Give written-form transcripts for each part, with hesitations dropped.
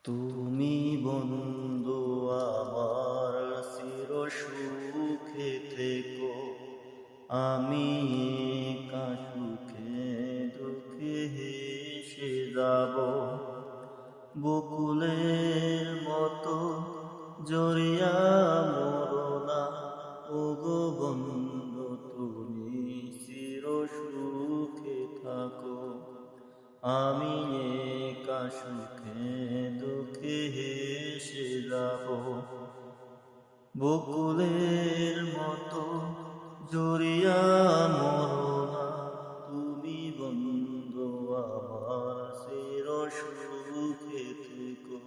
তুমি বন্ধু আমার চির সুখে থেকো, আমি একা সুখে দুঃখে হেসে যাব। বকুলের মতো জড়িয়া মরো না, ওগো বন্ধু তুমি চির সুখে থাকো। আমি একা সুখে দুঃখে হেসে যাব। বকুলের মতো জড়িয়া মরো না, তুমি বন্ধু আমার চির সুখে থেকো।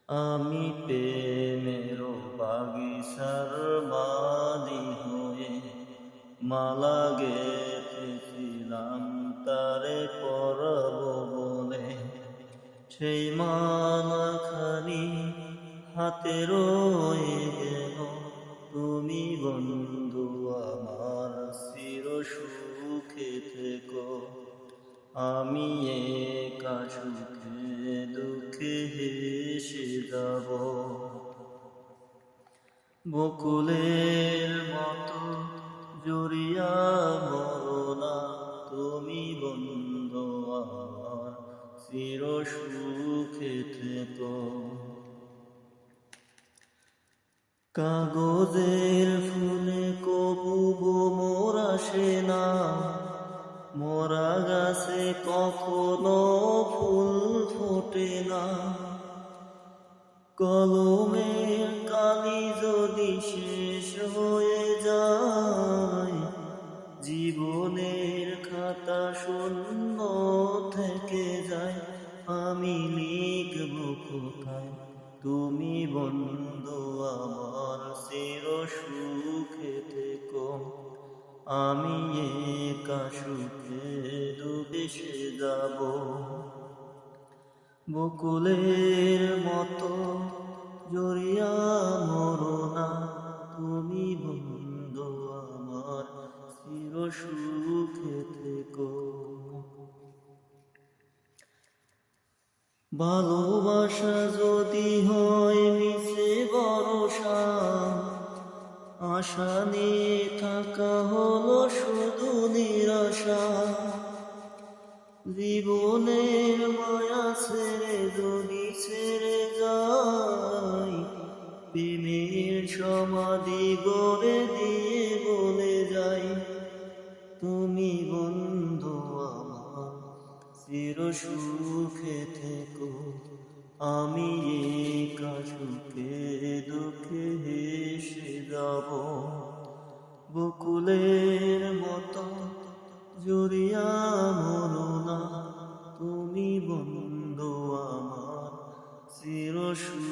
আমি প্রেমের বাগিচার মালি হয়ে মালা গেঁথেছিলাম তারে পরাব বলে। সেই মালাখানি হাতে রয়ে গেল, তুমি বন্ধু আমার চির সুখে থেকো। আমি একা সুখে দুঃখে হেসে যাব। বকুলের মতো জড়িয়া মরো না, তুমি বন্ধু আমার চির সুখে থেকো। কাগজের ফুলে কবু ভ্রমর আসে না, মরা গাছে কখনো ফুল ফোটে না। কলমের কালি যদি শেষ হয়ে যায়, জীবনের খাতা শূন্য থেকে যায়। আমি লিখব কোথায়, তুমি বন্ধু আমার চির সুখে থেকো। আমি একা সুখে দুঃখে যাব। বকুলের মতো জড়িয়া মরো না, তুমি বন্ধু আমার চির সুখে থেকো। ভালোবাসা যদি হয় মিছে ভরসা, আশা নিয়ে থাকা হলো শুধু নিরাশা। জীবনের মায়া ছেড়ে যদি ছেড়ে যাই, প্রেমের সমাধি গড়ে দিয়ে বলে যাই, তুমি বন্ধু আমার চির সুখে থেকো। আমি একা সুখে দুঃখে হেসে যাব। বকুলের মতো জড়িয়া মরো না, তুমি বন্ধু আমার চির সুখে